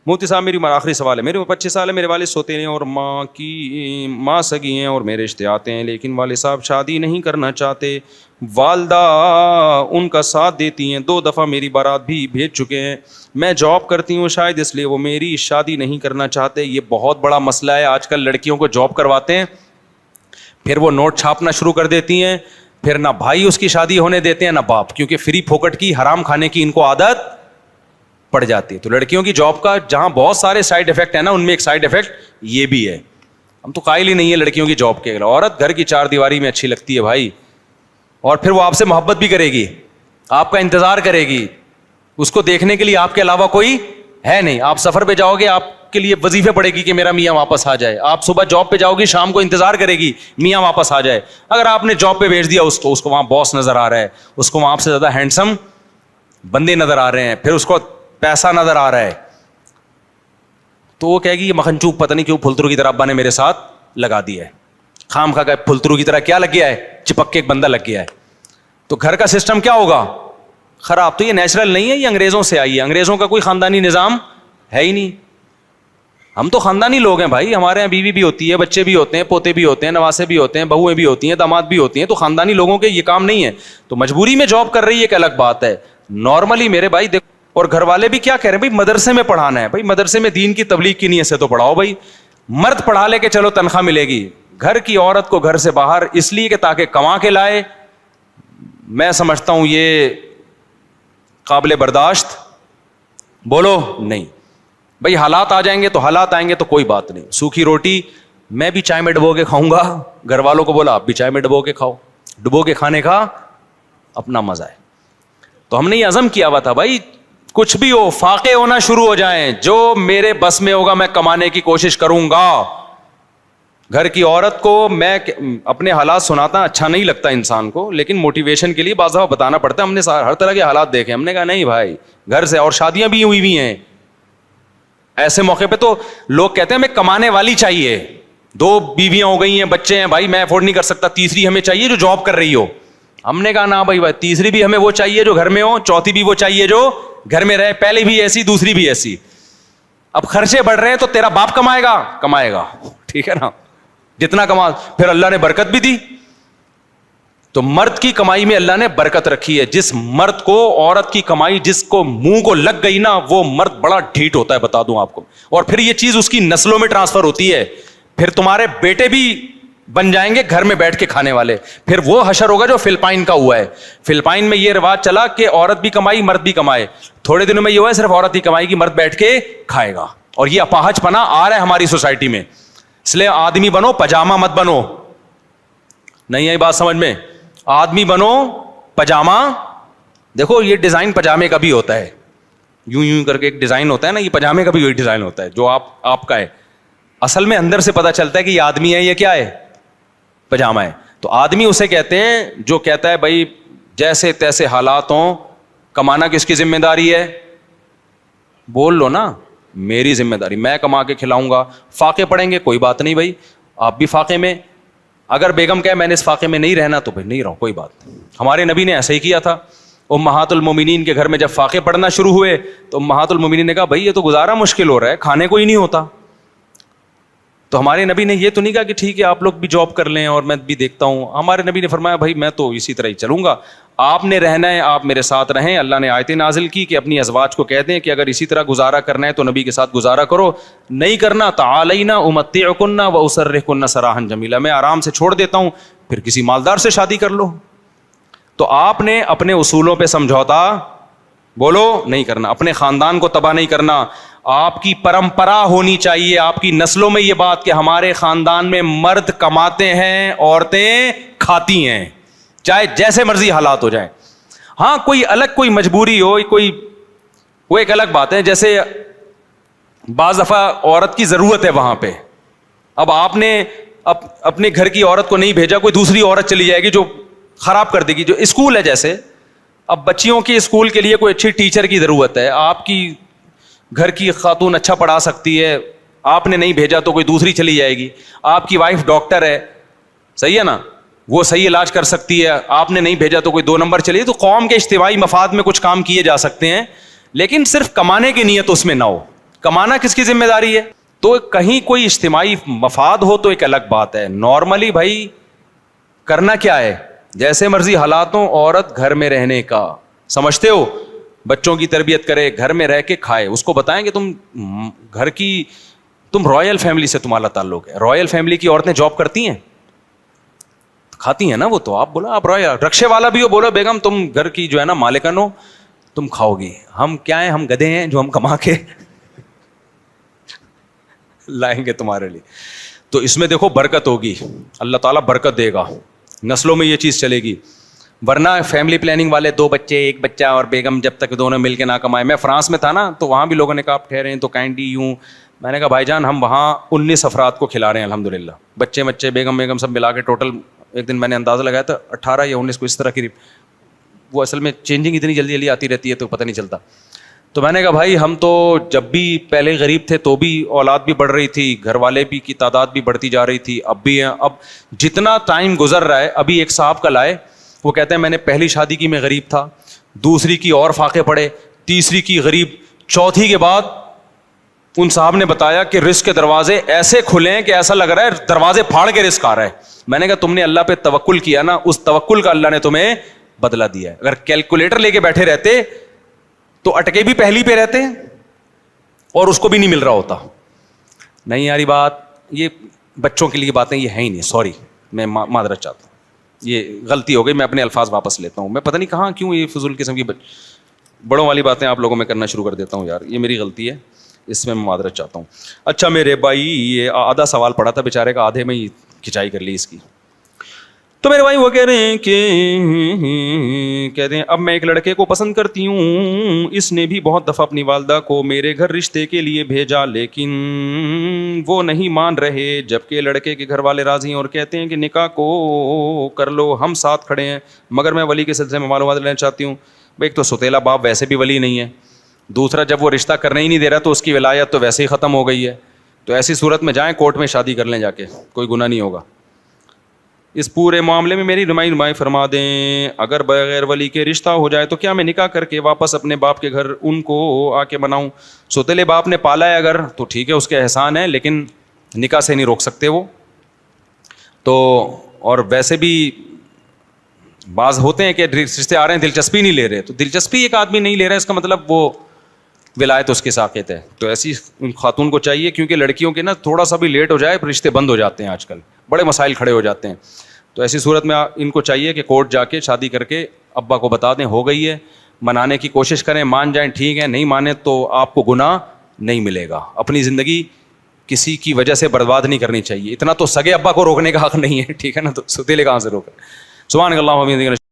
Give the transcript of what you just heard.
مفتی صاحب میری آخری سوال ہے, میرے 25 سال ہے, میرے والد سوتے ہیں اور ماں سگی ہیں اور میرے رشتے آتے ہیں, لیکن والد صاحب شادی نہیں کرنا چاہتے. والدہ ان کا ساتھ دیتی ہیں, 2 دفعہ میری بارات بھی بھیج چکے ہیں. میں جاب کرتی ہوں, شاید اس لیے وہ میری شادی نہیں کرنا چاہتے. یہ بہت بڑا مسئلہ ہے. آج کل لڑکیوں کو جاب کرواتے ہیں, پھر وہ نوٹ چھاپنا شروع کر دیتی ہیں, پھر نہ بھائی اس کی شادی ہونے دیتے ہیں نہ باپ, کیونکہ فری پھوکٹ کی حرام کھانے کی ان کو عادت پڑ جاتی ہے. تو لڑکیوں کی جاب کا جہاں بہت سارے سائڈ افیکٹ ہیں نا, ان میں ایک سائڈ افیکٹ یہ بھی ہے. ہم تو قائل ہی نہیں ہے لڑکیوں کی جاب کے. عورت گھر کی 4 دیواری میں اچھی لگتی ہے بھائی, اور پھر وہ آپ سے محبت بھی کرے گی, آپ کا انتظار کرے گی. اس کو دیکھنے کے لیے آپ کے علاوہ کوئی ہے نہیں. آپ سفر پہ جاؤ گے, آپ کے لیے وظیفے پڑے گی کہ میرا میاں واپس آ جائے. آپ صبح جاب پہ جاؤ گی, شام کو انتظار کرے گی میاں واپس آ جائے. اگر آپ نے جاب پہ بھیج دیا اس کو وہاں باس نظر آ رہا ہے, اس کو وہاں آپ سے زیادہ ہینڈسم بندے نظر آ رہے ہیں, پھر اس کو پیسہ نظر آ رہا ہے, تو وہ کہے گی یہ مکھنچوب پتہ نہیں کیوں پھلترو کی طرح ابا نے میرے ساتھ لگا دیا ہے. خام خا کا پھلترو کی طرح کیا لگ گیا ہے, چپک کے ایک بندہ لگ گیا ہے. تو گھر کا سسٹم کیا ہوگا, خراب. تو یہ نیچرل نہیں ہے, یہ انگریزوں سے آئی ہے. انگریزوں کا کوئی خاندانی نظام ہے ہی نہیں. ہم تو خاندانی لوگ ہیں بھائی, ہمارے یہاں بیوی بھی ہوتی ہے, بچے بھی ہوتے ہیں, پوتے بھی ہوتے ہیں, نواسے بھی ہوتے ہیں, بہویں بھی ہوتی ہیں, داماد بھی ہوتی ہیں. تو خاندانی لوگوں کے یہ کام نہیں ہے. تو مجبوری میں جاب کر رہی ہے ایک الگ بات ہے. نارملی میرے بھائی دیکھو, اور گھر والے بھی کیا کہہ رہے ہیں بھائی مدرسے میں پڑھانا ہے. بھائی مدرسے میں دین کی تبلیغ کی نیت سے تو پڑھاؤ بھائی. مرد پڑھا لے کے چلو تنخواہ ملے گی, گھر کی عورت کو گھر سے باہر اس لیے کہ تاکہ کما کے لائے, میں سمجھتا ہوں یہ قابل برداشت بولو نہیں. بھائی حالات آ جائیں گے تو حالات آئیں گے تو کوئی بات نہیں. سوکھی روٹی میں بھی چائے میں ڈبو کے کھاؤں گا, گھر والوں کو بولا آپ بھی چائے میں ڈبو کے کھاؤ. ڈبو کے کھانے کا اپنا مزہ ہے. تو ہم نے یہ عزم کیا ہوا تھا بھائی کچھ بھی ہو, فاقے ہونا شروع ہو جائیں, جو میرے بس میں ہوگا میں کمانے کی کوشش کروں گا. گھر کی عورت کو میں اپنے حالات سناتا, اچھا نہیں لگتا انسان کو, لیکن موٹیویشن کے لیے بعض دفعہ بتانا پڑتا ہے. ہم نے ہر طرح کے حالات دیکھے, ہم نے کہا نہیں بھائی گھر سے, اور شادیاں بھی ہوئی ہوئی ہیں. ایسے موقع پہ تو لوگ کہتے ہیں ہمیں کمانے والی چاہیے, 2 بیویاں ہو گئی ہیں, بچے ہیں, بھائی میں افورڈ نہیں کر سکتا, تیسری ہمیں چاہیے جو جاب کر رہی ہو. ہم نے کہا نا بھائی تیسری بھی ہمیں وہ چاہیے جو گھر میں ہو, چوتھی بھی وہ چاہیے جو گھر میں رہے, پہلی بھی ایسی دوسری بھی ایسی. اب خرچے بڑھ رہے ہیں تو تیرا باپ کمائے گا, ٹھیک ہے نا, جتنا کما, پھر اللہ نے برکت بھی دی. تو مرد کی کمائی میں اللہ نے برکت رکھی ہے. جس مرد کو عورت کی کمائی جس کو منہ کو لگ گئی نا, وہ مرد بڑا ڈھیٹ ہوتا ہے, بتا دوں آپ کو. اور پھر یہ چیز اس کی نسلوں میں ٹرانسفر ہوتی ہے. پھر تمہارے بیٹے بھی بن جائیں گے گھر میں بیٹھ کے کھانے والے. پھر وہ حشر ہوگا جو فلپائن کا ہوا ہے. فلپائن میں یہ رواج چلا کہ عورت بھی کمائی مرد بھی کمائے. تھوڑے دنوں میں یہ ہوا ہے صرف عورت ہی کمائے گی, مرد بیٹھ کے کھائے گا. اور یہ اپاہج پنا آ رہا ہے ہماری سوسائٹی میں. اس لیے آدمی بنو, پجامہ مت بنو. نہیں آئی بات سمجھ میں؟ آدمی بنو, پجامہ. دیکھو یہ ڈیزائن پجامے کا بھی ہوتا ہے, یوں کر کے ایک ڈیزائن ہوتا ہے نا, یہ پجامے کا بھی وہی ڈیزائن ہوتا ہے جو آپ کا ہے. اصل میں اندر سے پتا چلتا ہے کہ یہ آدمی ہے, یہ کیا ہے, پجامہ ہے. تو آدمی اسے کہتے ہیں جو کہتا ہے بھائی جیسے تیسے حالات ہوں, کمانا کس کی ذمہ داری ہے, بول لو نا میری ذمہ داری, میں کما کے کھلاؤں گا. فاقے پڑیں گے کوئی بات نہیں بھائی, آپ بھی فاقے میں. اگر بیگم کہے میں نے اس فاقے میں نہیں رہنا تو بھائی نہیں رہو, کوئی بات نہیں. ہمارے نبی نے ایسا ہی کیا تھا. امہات المومنین کے گھر میں جب فاقے پڑنا شروع ہوئے تو امہات المومنین نے کہا بھائی یہ تو گزارا مشکل ہو رہا ہے, کھانے کو ہی نہیں ہوتا. تو ہمارے نبی نے یہ تو نہیں کہا کہ ٹھیک ہے آپ لوگ بھی جاب کر لیں اور میں بھی دیکھتا ہوں. ہمارے نبی نے فرمایا بھائی میں تو اسی طرح ہی چلوں گا, آپ نے رہنا ہے, آپ میرے ساتھ رہیں. اللہ نے آیتیں نازل کی کہ اپنی ازواج کو کہہ دیں کہ اگر اسی طرح گزارا کرنا ہے تو نبی کے ساتھ گزارا کرو, نہیں کرنا تعالینا امتعکن واسرحکن سراحا جمیلا, میں آرام سے چھوڑ دیتا ہوں, پھر کسی مالدار سے شادی کر لو. تو آپ نے اپنے اصولوں پہ سمجھوتا بولو نہیں کرنا, اپنے خاندان کو تباہ نہیں کرنا. آپ کی پرمپرا ہونی چاہیے, آپ کی نسلوں میں یہ بات کہ ہمارے خاندان میں مرد کماتے ہیں, عورتیں کھاتی ہیں, چاہے جیسے مرضی حالات ہو جائیں. ہاں کوئی الگ کوئی مجبوری ہو, کوئی وہ ایک الگ بات ہے. جیسے بعض دفعہ عورت کی ضرورت ہے وہاں پہ, اب آپ نے اپنے گھر کی عورت کو نہیں بھیجا, کوئی دوسری عورت چلی جائے گی جو خراب کر دے گی. جو اسکول ہے جیسے اب بچیوں کے اسکول کے لیے کوئی اچھی ٹیچر کی ضرورت ہے, آپ کی گھر کی خاتون اچھا پڑھا سکتی ہے, آپ نے نہیں بھیجا تو کوئی دوسری چلی جائے گی. آپ کی وائف ڈاکٹر ہے, صحیح ہے نا, وہ صحیح علاج کر سکتی ہے, آپ نے نہیں بھیجا تو کوئی 2 نمبر چلی. تو قوم کے اجتماعی مفاد میں کچھ کام کیے جا سکتے ہیں, لیکن صرف کمانے کی نیت اس میں نہ ہو. کمانا کس کی ذمہ داری ہے؟ تو کہیں کوئی اجتماعی مفاد ہو تو ایک الگ بات ہے. نارملی بھائی کرنا کیا ہے؟ جیسے مرضی حالاتوں عورت گھر میں رہنے کا, سمجھتے ہو, بچوں کی تربیت کرے, گھر میں رہ کے کھائے. اس کو بتائیں کہ تم گھر کی, تم رائل فیملی سے تمہارا تعلق ہے. رائل فیملی کی عورتیں جاب کرتی ہیں, کھاتی ہیں نا وہ, تو آپ بولو آپ رائل, رکشے والا بھی ہو, بولو بیگم تم گھر کی جو ہے نا مالکن ہو, تم کھاؤ گی. ہم کیا ہیں, ہم گدھے ہیں جو ہم کما کے لائیں گے تمہارے لیے. تو اس میں دیکھو برکت ہوگی, اللہ تعالیٰ برکت دے گا, نسلوں میں یہ چیز چلے گی. ورنہ فیملی پلاننگ والے 2 بچے 1 بچہ اور بیگم جب تک دونوں مل کے نہ کمائے. میں فرانس میں تھا نا, تو وہاں بھی لوگوں نے کہا آپ ٹھہرے ہیں تو کائنڈلی یوں. میں نے کہا بھائی جان ہم وہاں 19 افراد کو کھلا رہے ہیں الحمدللہ, بچے بیگم سب ملا کے ٹوٹل. ایک دن میں نے اندازہ لگایا تھا 18 یا 19 کو اس طرح کی. وہ اصل میں چینجنگ اتنی جلدی آتی رہتی ہے تو پتہ نہیں چلتا. تو میں نے کہا بھائی ہم تو جب بھی پہلے غریب تھے تو بھی اولاد بھی بڑھ رہی تھی, گھر والے بھی کی تعداد بھی بڑھتی جا رہی تھی, اب بھی ہیں. اب جتنا ٹائم گزر رہا ہے, ابھی ایک صاحب کل آئے, وہ کہتے ہیں میں نے پہلی شادی کی میں غریب تھا, دوسری کی اور فاقے پڑے, تیسری کی غریب, چوتھی کے بعد ان صاحب نے بتایا کہ رزق کے دروازے ایسے کھلے ہیں کہ ایسا لگ رہا ہے دروازے پھاڑ کے رزق آ رہا ہے. میں نے کہا تم نے اللہ پہ توکل کیا نا, اس توکل کا اللہ نے تمہیں بدلا دیا ہے. اگر کیلکولیٹر لے کے بیٹھے رہتے تو اٹکے بھی پہلی پہ رہتے اور اس کو بھی نہیں مل رہا ہوتا. نہیں یاری بات, یہ بچوں کے لیے باتیں یہ ہیں ہی نہیں. سوری, میں معذرت چاہتا ہوں, یہ غلطی ہو گئی, میں اپنے الفاظ واپس لیتا ہوں. میں پتہ نہیں کہاں کیوں یہ فضول قسم کی بڑوں والی باتیں آپ لوگوں میں کرنا شروع کر دیتا ہوں. یار یہ میری غلطی ہے, اس میں معذرت چاہتا ہوں. اچھا میرے بھائی, یہ آدھا سوال پڑا تھا بیچارے کا, آدھے میں ہی کھچائی کر لی اس کی. تو میرے بھائی وہ کہہ رہے ہیں کہ کہتے ہیں اب میں ایک لڑکے کو پسند کرتی ہوں, اس نے بھی بہت دفعہ اپنی والدہ کو میرے گھر رشتے کے لیے بھیجا لیکن وہ نہیں مان رہے, جبکہ لڑکے کے گھر والے راضی ہیں اور کہتے ہیں کہ نکاح کو کر لو, ہم ساتھ کھڑے ہیں. مگر میں ولی کے سلسلے میں معلومات لینا چاہتی ہوں. ایک تو ستیلا باپ ویسے بھی ولی نہیں ہے, دوسرا جب وہ رشتہ کرنے ہی نہیں دے رہا تو اس کی ولایت تو ویسے ہی ختم ہو گئی ہے. تو ایسی صورت میں جائیں کورٹ میں شادی کر لیں جا کے, کوئی گناہ نہیں ہوگا. اس پورے معاملے میں میری رہنمائی فرما دیں. اگر بغیر ولی کے رشتہ ہو جائے تو کیا میں نکاح کر کے واپس اپنے باپ کے گھر ان کو آ کے بناؤں؟ سوتیلے باپ نے پالا ہے اگر تو ٹھیک ہے, اس کے احسان ہے, لیکن نکاح سے نہیں روک سکتے وہ تو. اور ویسے بھی بعض ہوتے ہیں کہ رشتے آ رہے ہیں دلچسپی نہیں لے رہے, تو دلچسپی ایک آدمی نہیں لے رہا ہے اس کا مطلب وہ ولایت اس کے ساقط ہے. تو ایسی خاتون کو چاہیے, کیونکہ لڑکیوں کے نا تھوڑا سا بھی لیٹ ہو جائے رشتے بند ہو جاتے ہیں, آج کل بڑے مسائل کھڑے ہو جاتے ہیں. تو ایسی صورت میں ان کو چاہیے کہ کورٹ جا کے شادی کر کے ابا کو بتا دیں ہو گئی ہے, منانے کی کوشش کریں, مان جائیں ٹھیک ہے, نہیں مانے تو آپ کو گناہ نہیں ملے گا. اپنی زندگی کسی کی وجہ سے برباد نہیں کرنی چاہیے. اتنا تو سگے ابا کو روکنے کا حق نہیں ہے, ٹھیک ہے نا, تو ستیلے کہاں سے روکیں. سبحان اللہ.